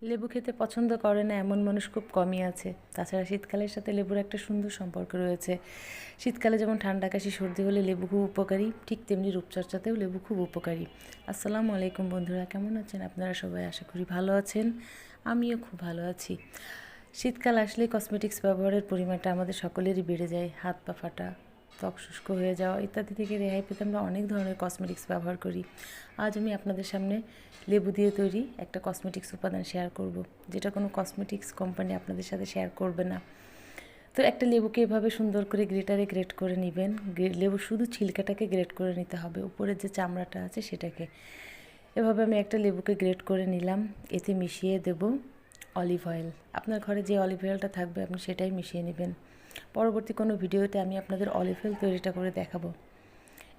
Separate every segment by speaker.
Speaker 1: লেবু খেতে পছন্দ করে না এমন মানুষ খুব কমই আছে। তাছাড়া শীতকালের সাথে লেবুর একটা সুন্দর সম্পর্ক রয়েছে। শীতকালে যেমন ঠান্ডা কাশি সর্দি হলে লেবু খুব উপকারী, ঠিক তেমনি রূপচর্চাতেও লেবু খুব উপকারী। আসসালামু আলাইকুম বন্ধুরা, কেমন আছেন আপনারা সবাই? আশা করি ভালো আছেন, আমিও খুব ভালো আছি। শীতকাল আসলে কসমেটিক্স ব্যবহারের পরিমাণটা আমাদের সকলেরই বেড়ে যায়। হাত পা ফাটা, ত্বক শুষ্ক হয়ে যাওয়া ইত্যাদি থেকে রেহাই পেতে আমরা অনেক ধরনের কসমেটিক্স ব্যবহার করি। আজ আমি আপনাদের সামনে লেবু দিয়ে তৈরি একটা কসমেটিক্স উপাদান শেয়ার করব, যেটা কোনো কসমেটিক্স কোম্পানি আপনাদের সাথে শেয়ার করবে না। তো একটা লেবুকে এভাবে সুন্দর করে গ্রেটারে গ্রেট করে নেবেন। লেবু শুধু ছিলকাটাকে গ্রেট করে নিতে হবে, উপরের যে চামড়াটা আছে সেটাকে। এভাবে আমি একটা লেবুকে গ্রেট করে নিলাম। এতে মিশিয়ে দেব অলিভ অয়েল। আপনার ঘরে যে অলিভ অয়েলটা থাকবে আপনি সেটাই মিশিয়ে নেবেন। পরবর্তী কোনো ভিডিওতে আমি আপনাদের অলিভ অয়েল তৈরিটা করে দেখাবো।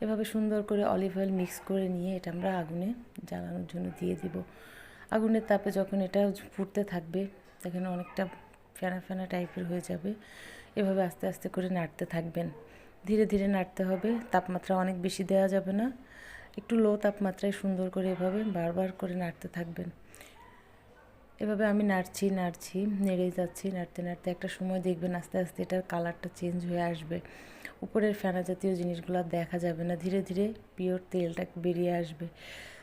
Speaker 1: এভাবে সুন্দর করে অলিভ অয়েল মিক্স করে নিয়ে এটা আমরা আগুনে জ্বালানোর জন্য দিয়ে দিব। আগুনের তাপে যখন এটা ফুটতে থাকবে, দেখেন অনেকটা ফেনা ফেনা টাইপের হয়ে যাবে। এভাবে আস্তে আস্তে করে নাড়তে থাকবেন, ধীরে ধীরে নাড়তে হবে। তাপমাত্রা অনেক বেশি দেওয়া যাবে না, একটু লো তাপমাত্রায় সুন্দর করে এভাবে বারবার করে নাড়তে থাকবেন। এভাবে আমি নাড়ছি নেড়েই যাচ্ছি। নাড়তে নাড়তে একটা সময় দেখবেন আস্তে আস্তে এটার কালারটা চেঞ্জ হয়ে আসবে। উপরের ফেনা জাতীয় জিনিসগুলো দেখা যাবে না, ধীরে ধীরে পিওর তেলটা বেরিয়ে আসবে।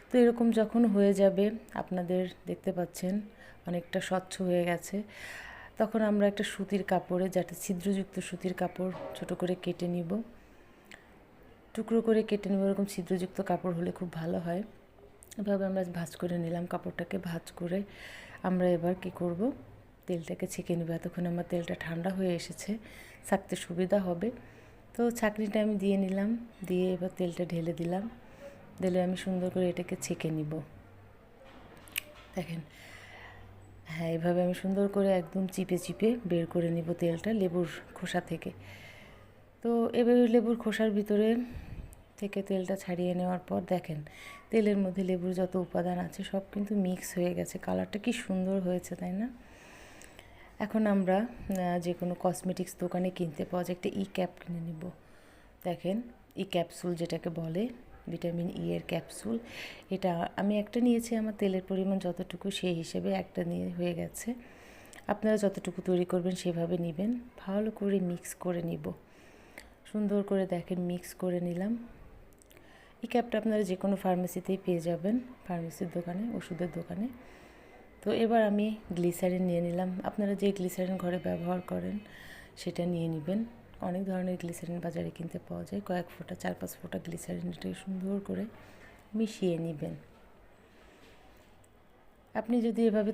Speaker 1: তো এরকম যখন হয়ে যাবে, আপনাদের দেখতে পাচ্ছেন অনেকটা স্বচ্ছ হয়ে গেছে, তখন আমরা একটা সুতির কাপড়ে, যাতে ছিদ্রযুক্ত সুতির কাপড় ছোট করে কেটে নিব, টুকরো করে কেটে নেব। এরকম ছিদ্রযুক্ত কাপড় হলে খুব ভালো হয়। এভাবে আমরা ভাঁজ করে নিলাম কাপড়টাকে। ভাঁজ করে আমরা এবার কি করব, তেলটাকে ছেঁকে নেব। এতক্ষণ আমার তেলটা ঠান্ডা হয়ে এসেছে, ছাঁকতে সুবিধা হবে। তো ছাঁকনিটা আমি দিয়ে নিলাম, দিয়ে এবার তেলটা ঢেলে দিলাম। দিলে আমি সুন্দর করে এটাকে ছেঁকে নিব। দেখেন, হ্যাঁ, এভাবে আমি সুন্দর করে একদম চিপে চিপে বের করে নিব তেলটা লেবুর খোসা থেকে। তো এবার লেবুর খোসার ভিতরে থেকে তেলটা ছাড়িয়ে নেওয়ার পর দেখেন তেলের মধ্যে লেবুর যত উপাদান আছে সব কিন্তু মিক্স হয়ে গেছে। কালারটা কি সুন্দর হয়েছে, তাই না? এখন আমরা যে কোনো কসমেটিক্স দোকানে কিনতে পাওয়া যায় একটা ক্যাপ কিনে নিব। দেখেন, ক্যাপসুল যেটাকে বলে, ভিটামিন এর ক্যাপসুল। এটা আমি একটা নিয়েছি, আমার তেলের পরিমাণ যতটুকু সেই হিসেবে একটা নিয়ে হয়ে গেছে। আপনারা যতটুকু তৈরি করবেন সেভাবে নেবেন। ভালো করে মিক্স করে নিব, সুন্দর করে দেখেন মিক্স করে নিলাম। ক্যাপটা আপনারা যে কোনো ফার্মেসিতেই পেয়ে যাবেন, ফার্মেসির দোকানে, ওষুধের দোকানে। তো এবার আমি গ্লিসারিন নিয়ে নিলাম। আপনারা যে গ্লিসারিন ঘরে ব্যবহার করেন সেটা নিয়ে নেবেন। অনেক ধরনের গ্লিসারিন বাজারে কিনতে পাওয়া যায়। কয়েক ফোঁটা, 4-5 ফোঁটা গ্লিসারিন এটাকে সুন্দর করে মিশিয়ে নেবেন। আপনি যদি এভাবে